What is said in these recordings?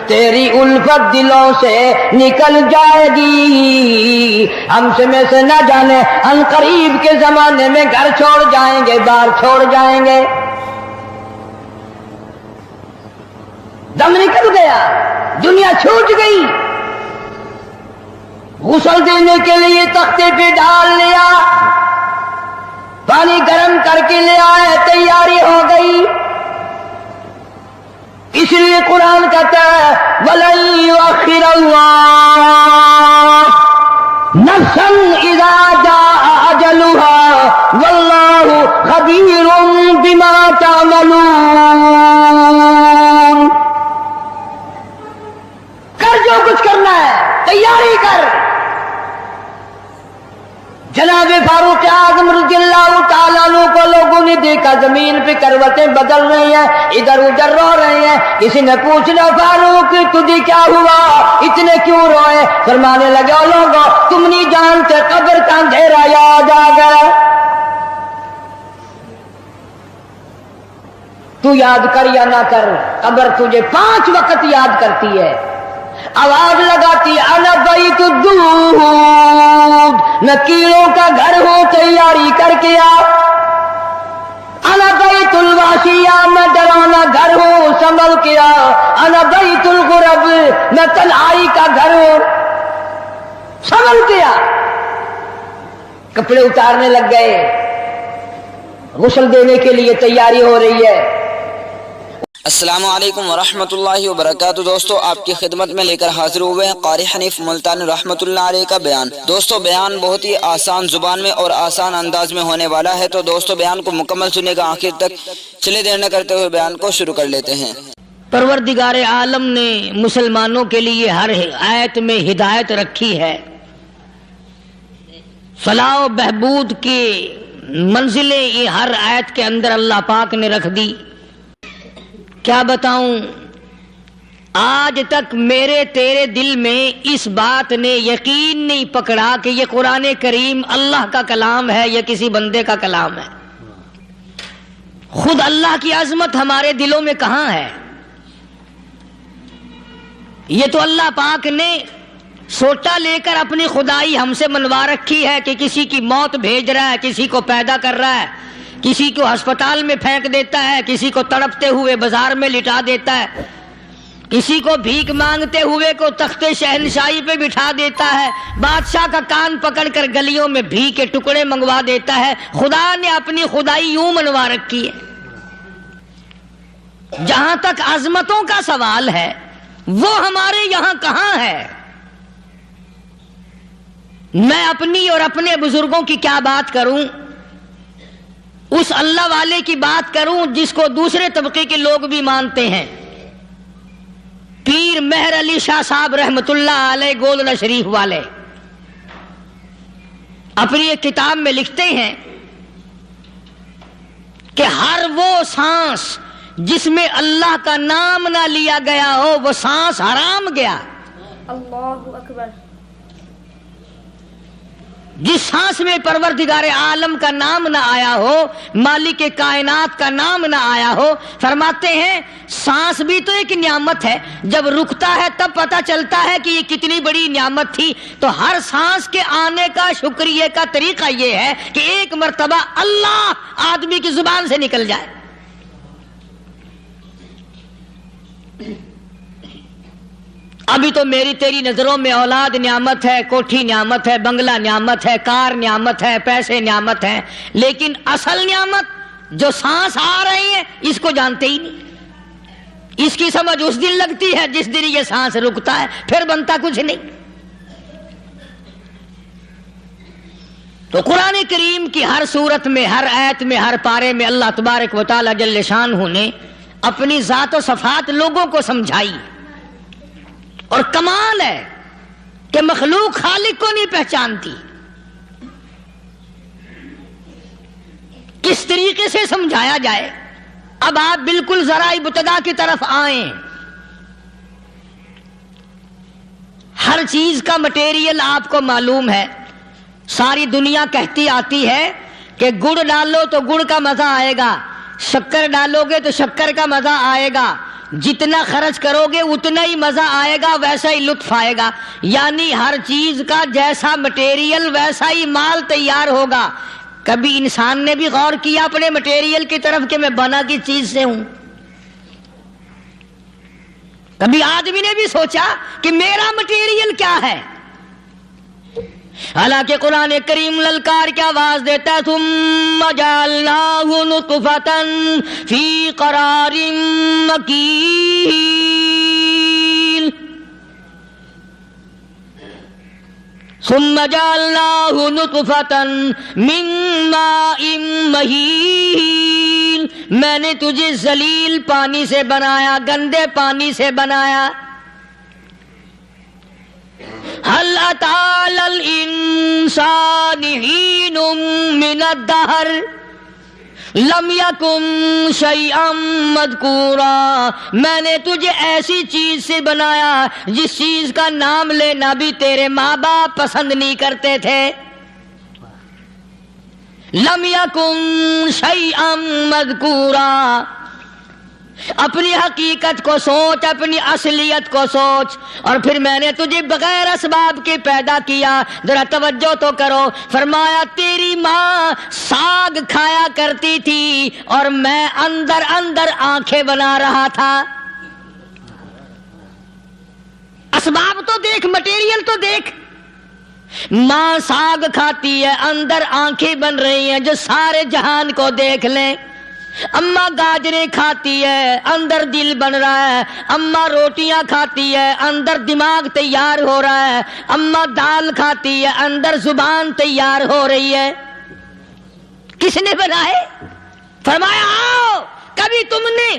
تیری الفت دلوں سے نکل جائے گی. ہم سے میں سے نہ جانے ان قریب کے زمانے میں گھر چھوڑ جائیں گے، بار چھوڑ جائیں گے. دم نکل گیا، دنیا چھوٹ گئی. غسل دینے کے لیے تختے پہ ڈال لیا، پانی گرم کر کے لے آئے، تیاری ہو گئی. اس لیے قرآن کہتا ہے وَلَن يُؤَخِّرَ اللَّهُ نَفْسًا إِذَا جَاءَ أَجَلُهَا وَاللَّهُ خَبِيرٌ بِمَا تَعْمَلُونَ. کر جو کچھ کرنا ہے، تیاری کر. جناب فاروق اعظم رضی اللہ تعالیٰ عنہ کو لوگوں نے دیکھا زمین پہ کروٹیں بدل رہی ہیں، ادھر ادھر رو رہے ہیں. کسی نے پوچھنا فاروق تجھے کیا ہوا، اتنے کیوں روئے؟ فرمانے لگے او لوگوں تم نہیں جانتے قبر کا اندھیرا یاد آ گیا. تو یاد کر یا نہ کر، قبر تجھے 5 وقت یاد کرتی ہے. آواز لگاتی انا بیت الدود، میں کیڑوں کا گھر ہوں، تیاری کر کے آ. انا بیت الواشیہ، میں ڈرانا گھر ہوں، سنبھل کے آ. انا بیت الغرب، میں تنہائی کا گھر ہوں، سنبھل کے آ. کپڑے اتارنے لگ گئے، غسل دینے کے لیے تیاری ہو رہی ہے. السلام علیکم ورحمۃ اللہ وبرکاتہ. دوستو آپ کی خدمت میں لے کر حاضر ہوئے ہیں قاری حنیف ملتانی رحمۃ اللہ علیہ کا بیان. دوستو بیان بہت ہی آسان زبان میں اور آسان انداز میں ہونے والا ہے، تو دوستو بیان کو مکمل سننے کا آخر تک. چلے دیر نہ کرتے ہوئے بیان کو شروع کر لیتے ہیں. پروردگار عالم نے مسلمانوں کے لیے ہر آیت میں ہدایت رکھی ہے. فلاح و بہبود کی منزلیں یہ ہر آیت کے اندر اللہ پاک نے رکھ دی. کیا بتاؤں، آج تک میرے تیرے دل میں اس بات نے یقین نہیں پکڑا کہ یہ قرآن کریم اللہ کا کلام ہے یا کسی بندے کا کلام ہے. خود اللہ کی عظمت ہمارے دلوں میں کہاں ہے؟ یہ تو اللہ پاک نے سوٹا لے کر اپنی خدائی ہم سے منوا رکھی ہے کہ کسی کی موت بھیج رہا ہے، کسی کو پیدا کر رہا ہے، کسی کو ہسپتال میں پھینک دیتا ہے، کسی کو تڑپتے ہوئے بازار میں لٹا دیتا ہے، کسی کو بھیک مانگتے ہوئے کو تختے شہنشاہی پہ بٹھا دیتا ہے، بادشاہ کا کان پکڑ کر گلیوں میں بھیک کے ٹکڑے منگوا دیتا ہے. خدا نے اپنی خدائی یوں منوا رکھی ہے. جہاں تک عظمتوں کا سوال ہے وہ ہمارے یہاں کہاں ہے؟ میں اپنی اور اپنے بزرگوں کی کیا بات کروں، اس اللہ والے کی بات کروں جس کو دوسرے طبقے کے لوگ بھی مانتے ہیں. پیر مہر علی شاہ صاحب رحمت اللہ علیہ گولڈن شریف والے اپنی ایک کتاب میں لکھتے ہیں کہ ہر وہ سانس جس میں اللہ کا نام نہ لیا گیا ہو وہ سانس حرام گیا. اللہ اکبر. جس سانس میں پروردگار عالم کا نام نہ آیا ہو، مالک کائنات کا نام نہ آیا ہو، فرماتے ہیں سانس بھی تو ایک نعمت ہے، جب رکتا ہے تب پتہ چلتا ہے کہ یہ کتنی بڑی نعمت تھی. تو ہر سانس کے آنے کا شکریہ کا طریقہ یہ ہے کہ ایک مرتبہ اللہ آدمی کی زبان سے نکل جائے. ابھی تو میری تیری نظروں میں اولاد نعمت ہے، کوٹھی نعمت ہے، بنگلہ نعمت ہے، کار نعمت ہے، پیسے نعمت ہے، لیکن اصل نعمت جو سانس آ رہی ہے اس کو جانتے ہی نہیں. اس کی سمجھ اس دن لگتی ہے جس دن یہ سانس رکتا ہے، پھر بنتا کچھ نہیں. تو قرآن کریم کی ہر صورت میں، ہر آیت میں، ہر پارے میں اللہ تبارک و تعالی جل شانہ نے اپنی ذات و صفات لوگوں کو سمجھائی. اور کمال ہے کہ مخلوق خالق کو نہیں پہچانتی. کس طریقے سے سمجھایا جائے؟ اب آپ بالکل ذرا ابتدا کی طرف آئیں. ہر چیز کا مٹیریل آپ کو معلوم ہے. ساری دنیا کہتی آتی ہے کہ گڑ ڈالو تو گڑ کا مزہ آئے گا، شکر ڈالو گے تو شکر کا مزہ آئے گا، جتنا خرچ کرو گے اتنا ہی مزہ آئے گا، ویسا ہی لطف آئے گا، یعنی ہر چیز کا جیسا مٹیریل ویسا ہی مال تیار ہوگا۔ کبھی انسان نے بھی غور کیا اپنے مٹیریل کی طرف کہ میں بنا کی چیز سے ہوں؟ کبھی آدمی نے بھی سوچا کہ میرا مٹیریل کیا ہے؟ حالانکہ قرآن کریم للکار کی آواز دیتا ہے ثم جعلناہ نطفۃ فی قرار مکین، ثم جعلناہ نطفۃ من ماء مہین، میں نے تجھے ذلیل پانی سے بنایا، گندے پانی سے بنایا۔ هل أتى على الإنسان حين من الدهر لم يكن شيئا مذكورا، میں نے تجھے ایسی چیز سے بنایا جس چیز کا نام لینا بھی تیرے ماں باپ پسند نہیں کرتے تھے۔ لم يكن شيئا مذكورا، اپنی حقیقت کو سوچ، اپنی اصلیت کو سوچ، اور پھر میں نے تجھے بغیر اسباب کے پیدا کیا۔ ذرا توجہ تو کرو، فرمایا تیری ماں ساگ کھایا کرتی تھی اور میں اندر اندر آنکھیں بنا رہا تھا۔ اسباب تو دیکھ، مٹیریل تو دیکھ۔ ماں ساگ کھاتی ہے، اندر آنکھیں بن رہی ہیں جو سارے جہان کو دیکھ لیں۔ اماں گاجریں کھاتی ہے، اندر دل بن رہا ہے۔ اماں روٹیاں کھاتی ہے، اندر دماغ تیار ہو رہا ہے۔ اماں دال کھاتی ہے، اندر زبان تیار ہو رہی ہے۔ کس نے بنائے؟ فرمایا آؤ، کبھی تم نے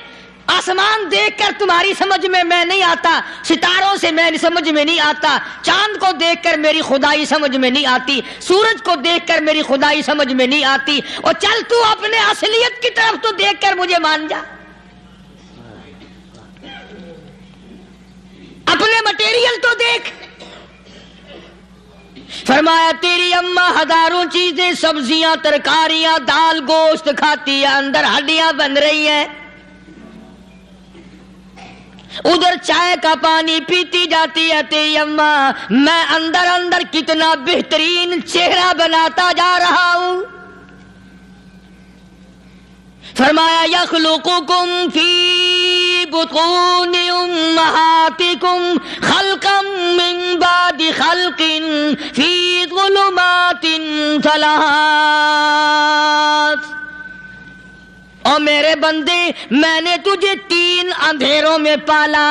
آسمان دیکھ کر تمہاری سمجھ میں نہیں آتا، ستاروں سے میں سمجھ میں نہیں آتا، چاند کو دیکھ کر میری خدائی سمجھ میں نہیں آتی، سورج کو دیکھ کر میری خدائی سمجھ میں نہیں آتی، اور چل تو اپنے اصلیت کی طرف تو دیکھ کر مجھے مان جا، اپنے مٹیریل تو دیکھ۔ فرمایا تیری اماں ہزاروں چیزیں، سبزیاں، ترکاریاں، دال، گوشت کھاتی ہے، اندر ہڈیاں بن رہی ہیں، ادھر چائے کا پانی پیتی جاتی ہے تیری اماں، میں اندر اندر کتنا بہترین چہرہ بناتا جا رہا ہوں۔ فرمایا یخلقکم فی بطون امہاتکم خلقا من بعد خلق فی ظلمات ثلاث، اور میرے بندے میں نے تجھے 3 اندھیروں میں پالا،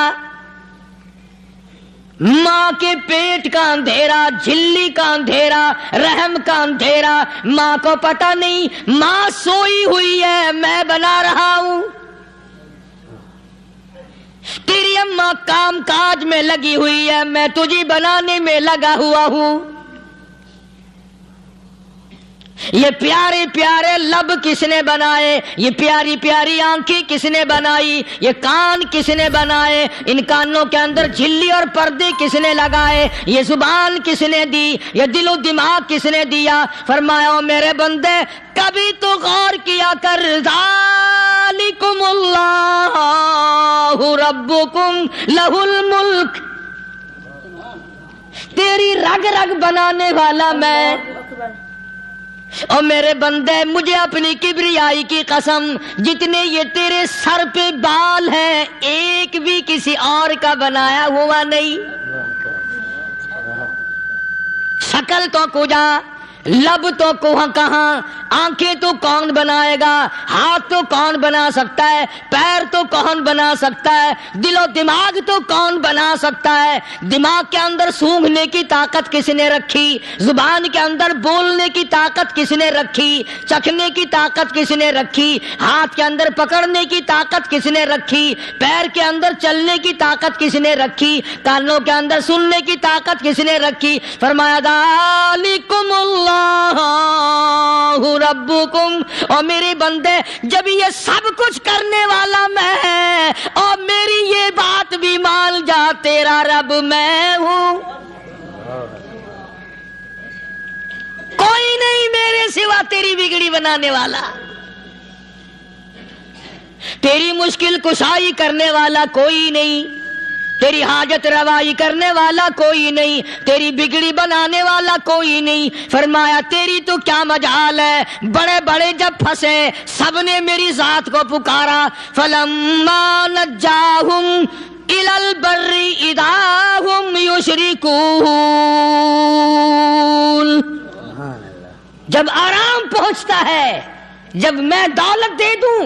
ماں کے پیٹ کا اندھیرا، جھلی کا اندھیرا، رحم کا اندھیرا، ماں کو پتہ نہیں، ماں سوئی ہوئی ہے، میں بنا رہا ہوں۔ تیری اماں کام کاج میں لگی ہوئی ہے، میں تجھے بنانے میں لگا ہوا ہوں۔ یہ پیارے پیارے لب کس نے بنائے؟ یہ پیاری پیاری آنکھیں کس نے بنائی؟ یہ کان کس نے بنائے؟ ان کانوں کے اندر جھلی اور پردے کس نے لگائے؟ یہ زبان کس نے دی؟ یہ دل و دماغ کس نے دیا؟ فرمایا او میرے بندے کبھی تو غور کیا کر، ذالکم اللہ ربکم لہ الملک، تیری رگ رگ بنانے والا میں، اور میرے بندے مجھے اپنی کبریائی کی قسم، جتنے یہ تیرے سر پہ بال ہیں ایک بھی کسی اور کا بنایا ہوا نہیں۔ شکل تو کجا، لب تو کہاں، آنکھیں تو کون بنائے گا، ہاتھ تو کون بنا سکتا ہے، پیر تو کون بنا سکتا ہے، دل و دماغ تو کون بنا سکتا ہے؟ دماغ کے اندر سونگھنے کی طاقت کس نے رکھی؟ زبان کے اندر بولنے کی طاقت کس نے رکھی؟ چکھنے کی طاقت کس نے رکھی؟ ہاتھ کے اندر پکڑنے کی طاقت کس نے رکھی؟ پیر کے اندر چلنے کی طاقت کس نے رکھی؟ کانوں کے اندر سننے کی طاقت کس نے رکھی؟ فرمایا ذالکم اللہ ربکم، اور میرے بندے جب یہ سب کچھ کرنے والا میں، اور میری یہ بات بھی مان جا تیرا رب میں ہوں، کوئی نہیں میرے سوا تیری بگڑی بنانے والا۔ تیری مشکل کشائی کرنے والا کوئی نہیں، تیری حاجت روائی کرنے والا کوئی نہیں، تیری بگڑی بنانے والا کوئی نہیں۔ فرمایا تیری تو کیا مجال ہے، بڑے بڑے جب پھنسے سب نے میری ذات کو پکارا۔ فلما نجاہم الی البر اذا ہم یشرکون، جب آرام پہنچتا ہے، جب میں دولت دے دوں،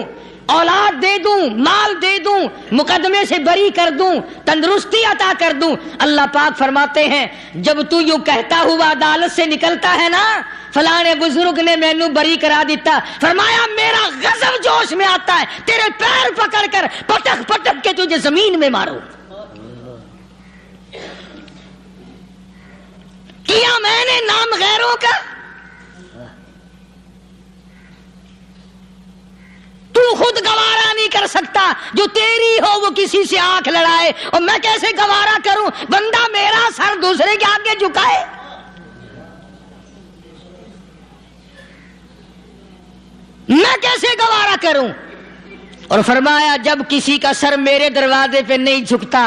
اولاد دے دوں، مال دے دوں، مقدمے سے بری کر دوں، تندرستی عطا کر دوں، اللہ پاک فرماتے ہیں جب تو یوں کہتا ہوا عدالت سے نکلتا ہے نا، فلانے بزرگ نے مینوں بری کرا دیتا، فرمایا میرا غضب جوش میں آتا ہے تیرے پیر پکڑ کر پٹک پٹک کے تجھے زمین میں ماروں۔ کیا میں نے نام غیروں کا، تو خود گوارا نہیں کر سکتا، جو تیری ہو وہ کسی سے آنکھ لڑائے، اور میں کیسے گوارا کروں بندہ میرا سر دوسرے کے آگے جھکائے؟ میں کیسے گوارا کروں؟ اور فرمایا جب کسی کا سر میرے دروازے پہ نہیں جھکتا،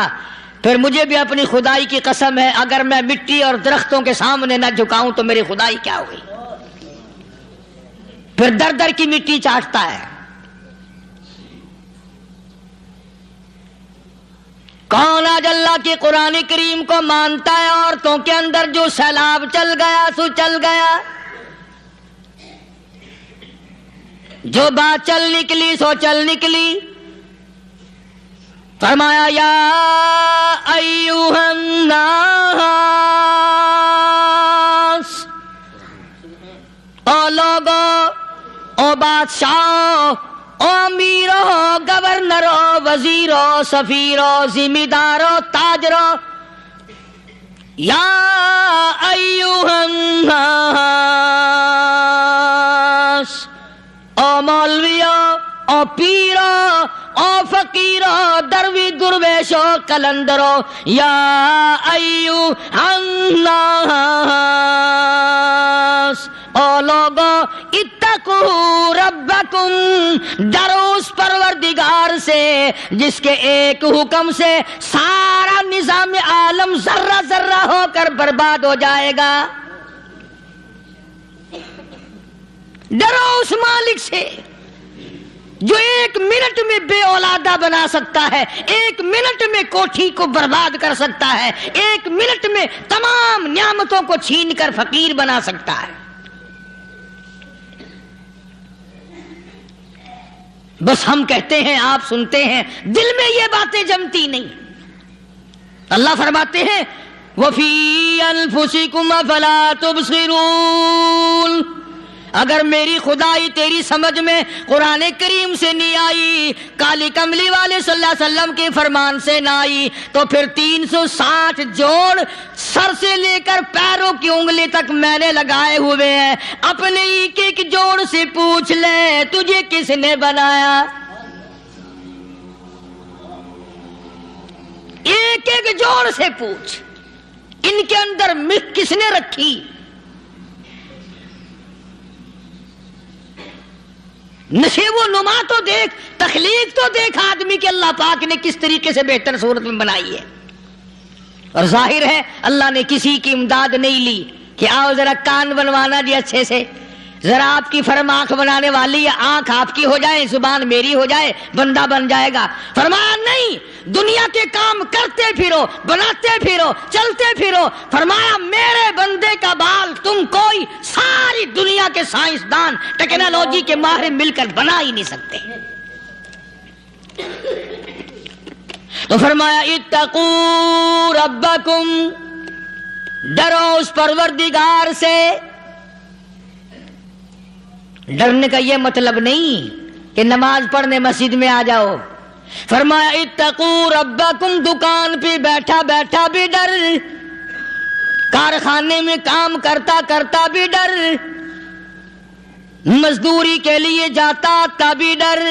پھر مجھے بھی اپنی خدائی کی قسم ہے اگر میں مٹی اور درختوں کے سامنے نہ جھکاؤں تو میری خدائی کیا ہوئی؟ پھر در در کی مٹی چاٹتا ہے۔ کون آج اللہ کے قرآن کریم کو مانتا ہے؟ عورتوں کے اندر جو سیلاب چل گیا سو چل گیا، جو بات چل نکلی سو چل نکلی۔ فرمایا یا ایھا الناس، او لوگو، او بادشاہ، او امیرو، گورنرو، وزیرو، سفیرو، ذمہ دارو، تاجرو، یا ایھا الناس، او مولویو، او پیرو، او فقیرو، دروی درویشو، کلندرو، یا ایھا الناس، او لوگو اتقوا ربکم، ڈرو اس پروردگار سے جس کے ایک حکم سے سارا نظام عالم ذرہ ذرہ ہو کر برباد ہو جائے گا۔ ڈرو اس مالک سے جو ایک منٹ میں بے اولادہ بنا سکتا ہے، ایک منٹ میں کوٹھی کو برباد کر سکتا ہے، ایک منٹ میں تمام نعمتوں کو چھین کر فقیر بنا سکتا ہے۔ بس ہم کہتے ہیں، آپ سنتے ہیں، دل میں یہ باتیں جمتی نہیں۔ اللہ فرماتے ہیں وَفِي أَنفُسِكُمْ أَفَلَا تُبْصِرُونَ، اگر میری خدائی تیری سمجھ میں قرآن کریم سے نہیں آئی، کالی کملی والے صلی اللہ علیہ وسلم کے فرمان سے نہ آئی، تو پھر 360 جوڑ سر سے لے کر پیروں کی انگلی تک میں نے لگائے ہوئے ہیں۔ اپنے ایک ایک جوڑ سے پوچھ لے تجھے کس نے بنایا؟ ایک ایک جوڑ سے پوچھ، ان کے اندر مکھ کس نے رکھی؟ نشیب و نما تو دیکھ، تخلیق تو دیکھ آدمی کے اللہ پاک نے کس طریقے سے بہتر صورت میں بنائی ہے۔ اور ظاہر ہے اللہ نے کسی کی امداد نہیں لی کہ آؤ ذرا کان بنوانا جی اچھے سے، ذرا آپ کی فرم آنکھ بنانے والی ہے، آنکھ آپ کی ہو جائے، زبان میری ہو جائے، بندہ بن جائے گا۔ فرمایا نہیں، دنیا کے کام کرتے پھرو، بناتے پھرو، چلتے پھرو۔ فرمایا میرے بندے کا بال تم کوئی ساری دنیا کے سائنسدان، ٹیکنالوجی کے ماہر مل کر بنا ہی نہیں سکتے۔ تو فرمایا اتقوا ربکم، ڈرو اس پروردگار سے۔ ڈرنے کا یہ مطلب نہیں کہ نماز پڑھنے مسجد میں آ جاؤ۔ فرمایا اتقوا ربکم، دکان پہ بیٹھا بیٹھا بھی ڈر، کارخانے میں کام کرتا کرتا بھی ڈر، مزدوری کے لیے جاتا آتا بھی ڈر،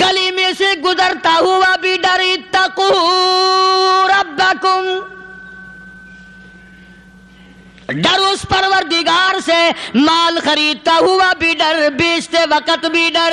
گلی میں سے گزرتا ہوا بھی ڈر۔ اتقوا ربکم، ڈر اس پروردگار سے، مال خریدتا ہوا بھی ڈر، بیچتے وقت بھی ڈر،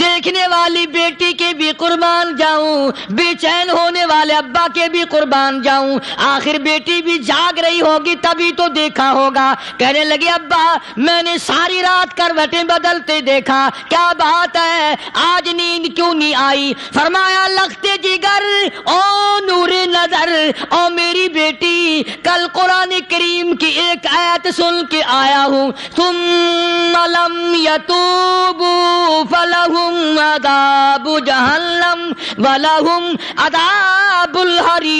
دیکھنے والی بیٹی کے بھی قربان جاؤں، بے چین ہونے والے ابا کے بھی قربان جاؤں۔ آخر بیٹی بھی جاگ رہی ہوگی تبھی تو دیکھا ہوگا۔ کہنے لگے ابا میں نے ساری رات کروٹیں بدلتے دیکھا، کیا بات ہے آج نیند کیوں نہیں آئی؟ فرمایا لختے جگر او نور نظر، او میری بیٹی کل قرآن کریم کی ایک آیت سن کے آیا ہوں، ثم لم یتوبوا فلہم عذاب جہنم ولہم عذاب الحریق۔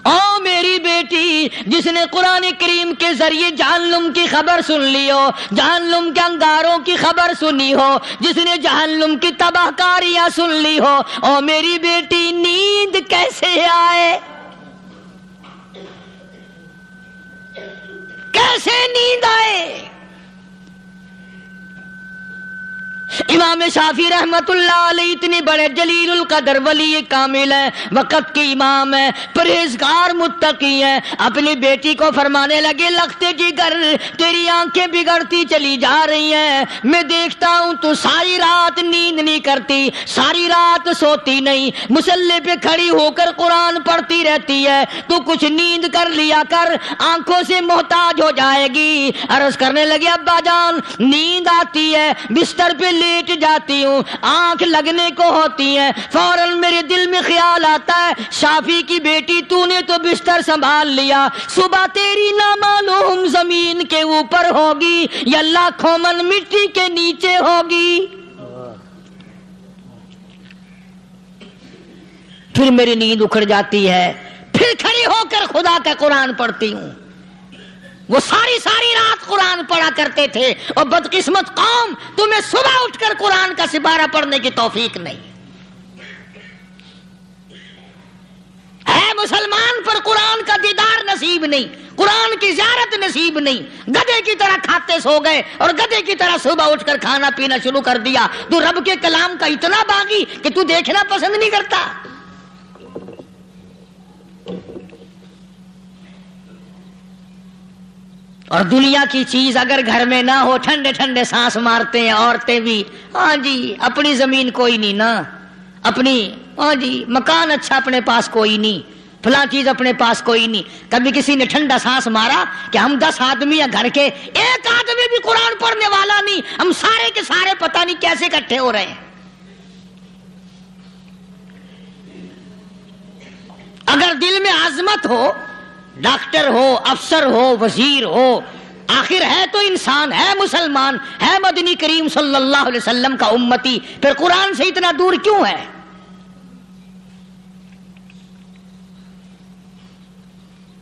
او میری بیٹی جس نے قرآن کریم کے ذریعے جہنم کی خبر سن لی ہو، جہنم کے انگاروں کی خبر سنی ہو، جس نے جہنم کی تباہ کاریاں سن لی ہو، او میری بیٹی نیند کیسے آئے؟ کیسے نیند آئے؟ امام شافعی رحمت اللہ علیہ اتنے بڑے جلیل القدر ولی کامل ہے، وقت کے امام ہے، پرہیزگار متقی ہے، اپنی بیٹی کو فرمانے لگے لختے جگر تیری آنکھیں بگڑتی چلی جا رہی ہیں، میں دیکھتا ہوں تو ساری رات نیند نہیں کرتی، ساری رات سوتی نہیں، مصلی پہ کھڑی ہو کر قرآن پڑھتی رہتی ہے، تو کچھ نیند کر لیا کر، آنکھوں سے محتاج ہو جائے گی۔ عرض کرنے لگے ابا جان نیند آتی ہے، بستر پہ لیٹ جاتی ہوں، آنکھ لگنے کو ہوتی ہے، فوراً میرے دل میں خیال آتا ہے شافی کی بیٹی تو نے تو بستر سنبھال لیا، صبح تیری نامعلوم زمین کے اوپر ہوگی یا لاکھوں من مٹی کے نیچے ہوگی۔ پھر میری نیند اکھڑ جاتی ہے، پھر کھڑی ہو کر خدا کا قرآن پڑھتی ہوں۔ وہ ساری رات قرآن پڑھا کرتے تھے، اور بدقسمت قوم تمہیں صبح اٹھ کر قرآن کا سپارہ پڑھنے کی توفیق نہیں ہے۔ مسلمان پر قرآن کا دیدار نصیب نہیں، قرآن کی زیارت نصیب نہیں، گدھے کی طرح کھاتے سو گئے اور گدھے کی طرح صبح اٹھ کر کھانا پینا شروع کر دیا۔ تو رب کے کلام کا اتنا باغی کہ تو دیکھنا پسند نہیں کرتا۔ اور دنیا کی چیز اگر گھر میں نہ ہو، ٹھنڈے ٹھنڈے سانس مارتے ہیں عورتیں بھی، ہاں جی اپنی زمین کوئی نہیں نا، اپنی ہاں جی مکان اچھا اپنے پاس کوئی نہیں، فلاں چیز اپنے پاس کوئی نہیں۔ کبھی کسی نے ٹھنڈا سانس مارا کہ ہم 10 آدمی ہیں گھر کے، ایک آدمی بھی قرآن پڑھنے والا نہیں، ہم سارے کے سارے پتہ نہیں کیسے اکٹھے ہو رہے ہیں۔ اگر دل میں عظمت ہو، ڈاکٹر ہو، افسر ہو، وزیر ہو، آخر ہے تو انسان، ہے مسلمان، ہے مدنی کریم صلی اللہ علیہ وسلم کا امتی، پھر قرآن سے اتنا دور کیوں ہے؟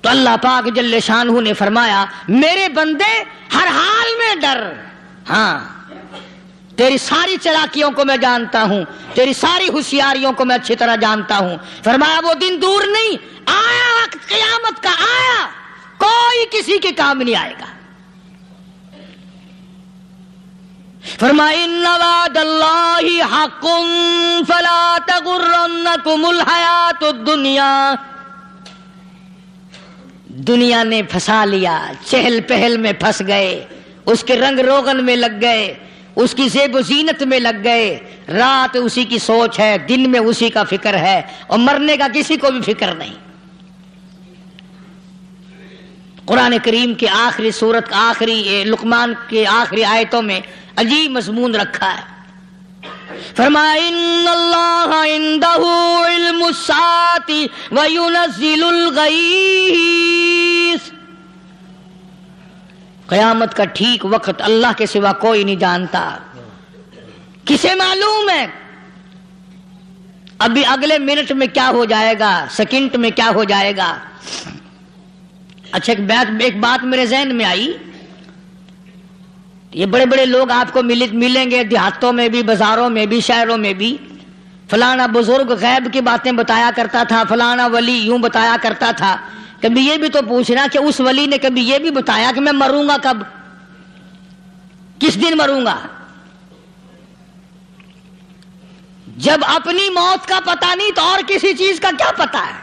تو اللہ پاک جل شانہ نے فرمایا میرے بندے ہر حال میں ڈر، ہاں تیری ساری چلاکیوں کو میں جانتا ہوں، تیری ساری ہوشیاریوں کو میں اچھی طرح جانتا ہوں۔ فرمایا وہ دن دور نہیں، آیا وقت قیامت کا، آیا، کوئی کسی کے کام نہیں آئے گا۔ فرمایا ان وعد اللہ حق فلا تغرنکم الحیات الدنیا۔ دنیا نے پھنسا لیا، چہل پہل میں پھنس گئے، اس کے رنگ روغن میں لگ گئے، اس کی زیب و زینت میں لگ گئے، رات اسی کی سوچ ہے، دن میں اسی کا فکر ہے، اور مرنے کا کسی کو بھی فکر نہیں۔ قرآن کریم کے آخری سورت کا آخری لقمان کے آخری آیتوں میں عجیب مضمون رکھا ہے۔ فرمایا ان اللہ عندہ علم الساعۃ وینزل الغیث۔ قیامت کا ٹھیک وقت اللہ کے سوا کوئی نہیں جانتا۔ کسے معلوم ہے ابھی اگلے منٹ میں کیا ہو جائے گا، سیکنڈ میں کیا ہو جائے گا؟ اچھا ایک بات میرے ذہن میں آئی، یہ بڑے بڑے لوگ آپ کو ملیں گے دیہاتوں میں بھی، بازاروں میں بھی، شہروں میں بھی، فلانا بزرگ غیب کی باتیں بتایا کرتا تھا، فلانا ولی یوں بتایا کرتا تھا۔ کبھی یہ بھی تو پوچھنا کہ اس ولی نے کبھی یہ بھی بتایا کہ میں مروں گا کب، کس دن مروں گا؟ جب اپنی موت کا پتہ نہیں تو اور کسی چیز کا کیا پتہ ہے؟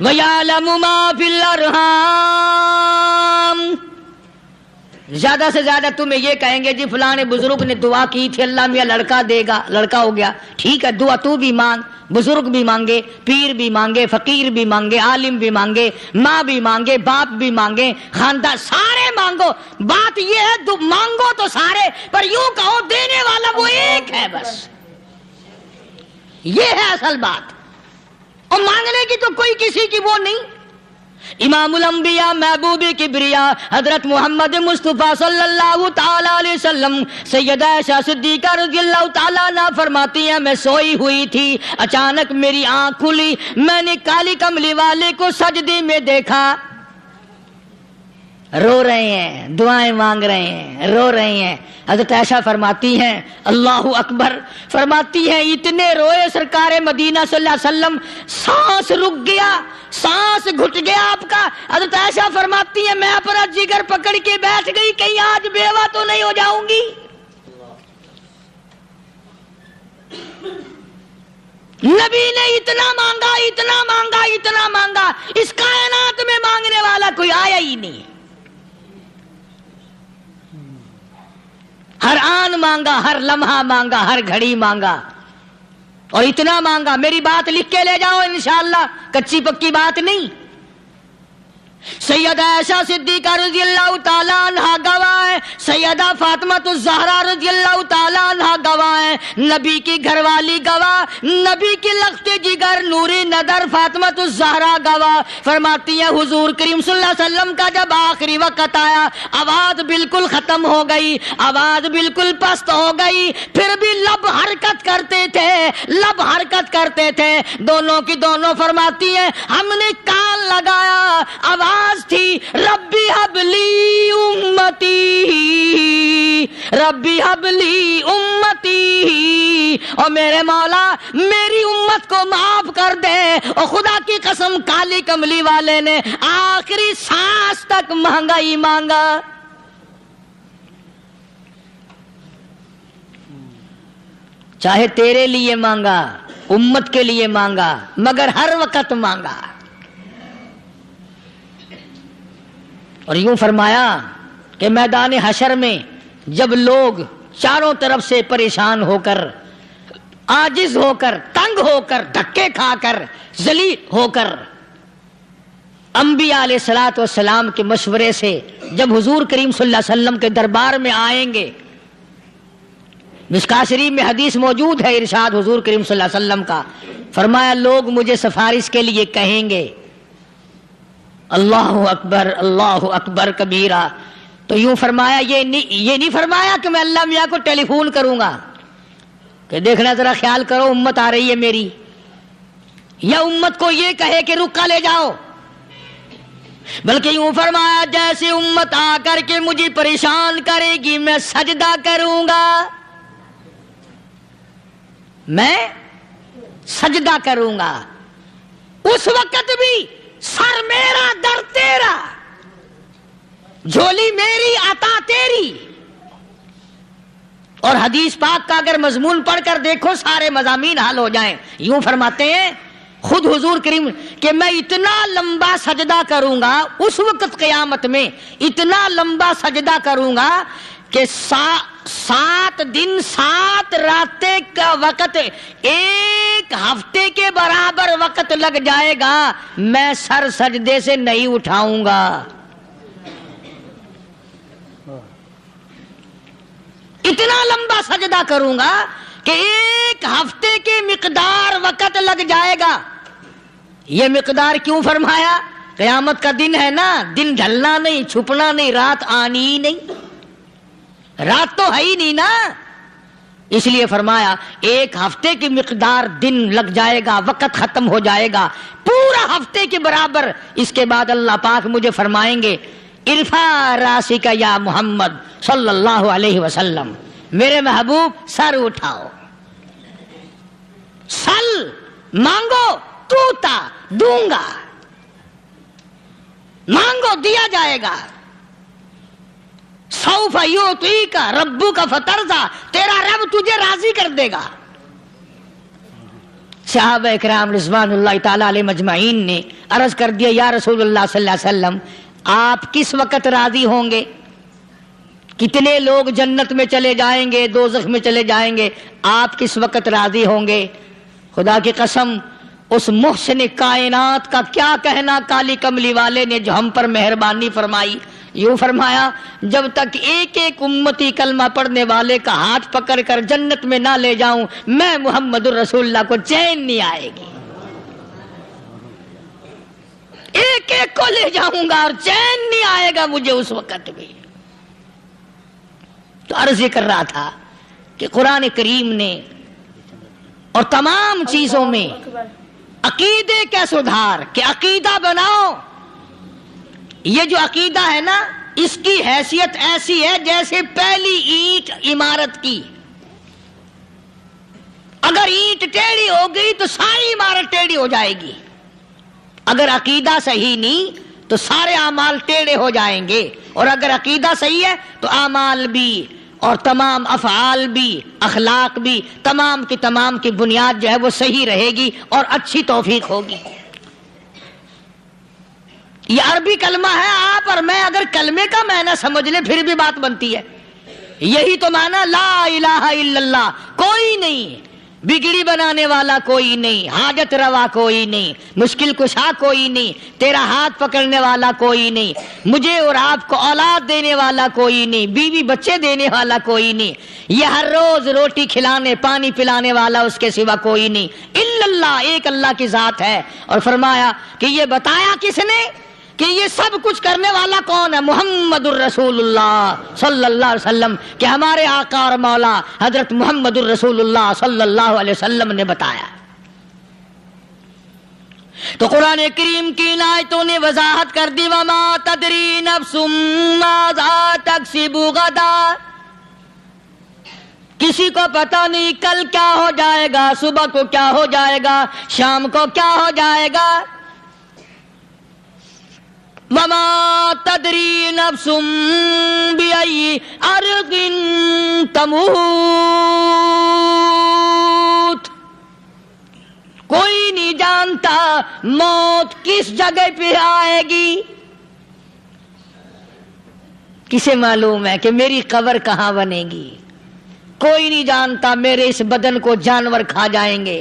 وَيَعْلَمُ مَا فِي الْأَرْحَامِ. زیادہ سے زیادہ تمہیں یہ کہیں گے جی فلاں بزرگ نے دعا کی تھی اللہ میاں لڑکا دے گا، لڑکا ہو گیا، ٹھیک ہے دعا تو بھی مانگ، بزرگ بھی مانگے، پیر بھی مانگے، فقیر بھی مانگے، عالم بھی مانگے، ماں بھی مانگے، باپ بھی مانگے، خاندان سارے مانگو. بات یہ ہے مانگو تو سارے، پر یوں کہو دینے والا وہ ایک ہے بس. یہ ہے اصل بات. اور مانگنے کی تو کوئی کسی کی وہ نہیں. امام الانبیاء محبوب کبریا حضرت محمد مصطفیٰ صلی اللہ تعالی علیہ وسلم سیدہ عائشہ صدیقہ رضی اللہ تعالیٰ عنہا فرماتی ہیں میں سوئی ہوئی تھی، اچانک میری آنکھ کھلی، میں نے کالی کملی والے کو سجدے میں دیکھا، رو رہے ہیں، دعائیں مانگ رہے ہیں، رو رہے ہیں. حضرت عائشہ فرماتی ہیں اللہ اکبر، فرماتی ہیں اتنے روئے سرکار مدینہ صلی اللہ علیہ وسلم، سانس رک گیا، سانس گھٹ گیا آپ کا. حضرت عائشہ فرماتی ہیں میں اپنا جگر پکڑ کے بیٹھ گئی، کہیں آج بیوہ تو نہیں ہو جاؤں گی. نبی نے اتنا مانگا، اتنا مانگا، اتنا مانگا، اس کائنات میں مانگنے والا کوئی آیا ہی نہیں. ہر آن مانگا، ہر لمحہ مانگا، ہر گھڑی مانگا، اور اتنا مانگا. میری بات لکھ کے لے جاؤ انشاءاللہ، کچی پکی بات نہیں. سیدہ عائشہ صدیقہ رضی اللہ تعالیٰ عنہ گواہ ہے، سیدہ فاطمہ الزہرا رضی اللہ تعالیٰ عنہ گواہ ہے، نبی کی گھر والی گواہ، نبی کی لخت جگر نوری نظر فاطمہ الزہرا گواہ. فرماتی ہے حضور کریم صلی اللہ علیہ وسلم کا جب آخری وقت آیا، آواز بالکل ختم ہو گئی، آواز بالکل پست ہو گئی، پھر بھی لب حرکت کرتے تھے، لب حرکت کرتے تھے، دونوں کی دونوں. فرماتی ہیں ہم نے کان لگایا، آواز تھی ربی حبلی امتی، ربی حبلی امتی، اور میرے مولا میری امت کو معاف کر دے. اور خدا کی قسم کالی کملی والے نے آخری سانس تک مانگا ہی مانگا. چاہے تیرے لیے مانگا، امت کے لیے مانگا، مگر ہر وقت مانگا. اور یوں فرمایا کہ میدان حشر میں جب لوگ چاروں طرف سے پریشان ہو کر، عاجز ہو کر، تنگ ہو کر، دھکے کھا کر، ذلیل ہو کر انبیاء علیہ الصلوۃ والسلام کے مشورے سے جب حضور کریم صلی اللہ علیہ وسلم کے دربار میں آئیں گے، مشکاۃ شریف میں حدیث موجود ہے، ارشاد حضور کریم صلی اللہ علیہ وسلم کا، فرمایا لوگ مجھے سفارش کے لیے کہیں گے اللہ اکبر کبیرہ. تو یوں فرمایا یہ نہیں فرمایا کہ میں اللہ میاں کو ٹیلی فون کروں گا کہ دیکھنا ذرا خیال کرو امت آ رہی ہے میری، یا امت کو یہ کہے کہ رکا لے جاؤ، بلکہ یوں فرمایا جیسے امت آ کر کے مجھے پریشان کرے گی میں سجدہ کروں گا، میں سجدہ کروں گا. اس وقت بھی سر میرا در تیرا، جھولی میری عطا تیری. اور حدیث پاک کا اگر مضمون پڑھ کر دیکھو سارے مضامین حل ہو جائیں. یوں فرماتے ہیں خود حضور کریم کہ میں اتنا لمبا سجدہ کروں گا اس وقت قیامت میں، اتنا لمبا سجدہ کروں گا کہ 7 دن 7 راتیں کا وقت 1 ہفتے کے برابر وقت لگ جائے گا، میں سر سجدے سے نہیں اٹھاؤں گا. اتنا لمبا سجدہ کروں گا کہ 1 ہفتے کے مقدار وقت لگ جائے گا. یہ مقدار کیوں فرمایا؟ قیامت کا دن ہے نا، دن ڈھلنا نہیں، چھپنا نہیں، رات آنی ہی نہیں، رات تو ہے ہی نہیں نا، اس لیے فرمایا 1 ہفتے کی مقدار دن لگ جائے گا، وقت ختم ہو جائے گا پورا ہفتے کے برابر. اس کے بعد اللہ پاک مجھے فرمائیں گے ارفع راسک یا محمد صلی اللہ علیہ وسلم، میرے محبوب سر اٹھاؤ، سل مانگو توتا دوں گا، مانگو دیا جائے گا. سوف یعطیک ربک فترضی، تیرا رب تجھے راضی کر دے گا. صحابہ اکرام رضوان اللہ تعالی علیہ مجمعین نے عرض کر دیا یا رسول اللہ صلی اللہ علیہ وسلم آپ کس وقت راضی ہوں گے؟ کتنے لوگ جنت میں چلے جائیں گے، دوزخ میں چلے جائیں گے، آپ کس وقت راضی ہوں گے؟ خدا کی قسم اس محسن کائنات کا کیا کہنا کالی کملی والے نے جو ہم پر مہربانی فرمائی. یوں فرمایا جب تک ایک ایک امتی کلمہ پڑھنے والے کا ہاتھ پکڑ کر جنت میں نہ لے جاؤں میں محمد الرسول اللہ کو چین نہیں آئے گی. ایک ایک کو لے جاؤں گا اور چین نہیں آئے گا مجھے اس وقت بھی. تو عرض یہ کر رہا تھا کہ قرآن کریم نے اور تمام چیزوں میں عقیدے کا سدھار کہ عقیدہ بناؤ. یہ جو عقیدہ ہے نا اس کی حیثیت ایسی ہے جیسے پہلی اینٹ عمارت کی. اگر اینٹ ٹیڑھی ہو گئی تو ساری عمارت ٹیڑھی ہو جائے گی. اگر عقیدہ صحیح نہیں تو سارے اعمال ٹیڑھے ہو جائیں گے. اور اگر عقیدہ صحیح ہے تو اعمال بھی اور تمام افعال بھی اخلاق بھی تمام کی بنیاد جو ہے وہ صحیح رہے گی اور اچھی توفیق ہوگی. یہ عربی کلمہ ہے. آپ اور میں اگر کلمے کا معنی سمجھ لیں پھر بھی بات بنتی ہے. یہی تو معنی لا الہ الا اللہ. کوئی نہیں بگڑی بنانے والا، کوئی نہیں حاجت روا، کوئی نہیں مشکل کشا، کوئی نہیں تیرا ہاتھ پکڑنے والا، کوئی نہیں مجھے اور آپ کو اولاد دینے والا، کوئی نہیں بیوی بچے دینے والا، کوئی نہیں یہ ہر روز روٹی کھلانے پانی پلانے والا اس کے سوا کوئی نہیں الا اللہ. ایک اللہ کی ذات ہے. اور فرمایا کہ یہ بتایا کس نے کہ یہ سب کچھ کرنے والا کون ہے؟ محمد الرسول اللہ صلی اللہ علیہ وسلم کہ ہمارے آقا اور مولا حضرت محمد الرسول اللہ صلی اللہ علیہ وسلم نے بتایا. تو قرآن کریم کی ان آیتوں نے وضاحت کر دی وما تدری نفس ماذا تکسب غدا. کسی کو پتہ نہیں کل کیا ہو جائے گا، صبح کو کیا ہو جائے گا، شام کو کیا ہو جائے گا. وما تدری نفس بأي أرض تموت. کوئی نہیں جانتا موت کس جگہ پہ آئے گی. کسے معلوم ہے کہ میری قبر کہاں بنے گی؟ کوئی نہیں جانتا میرے اس بدن کو جانور کھا جائیں گے.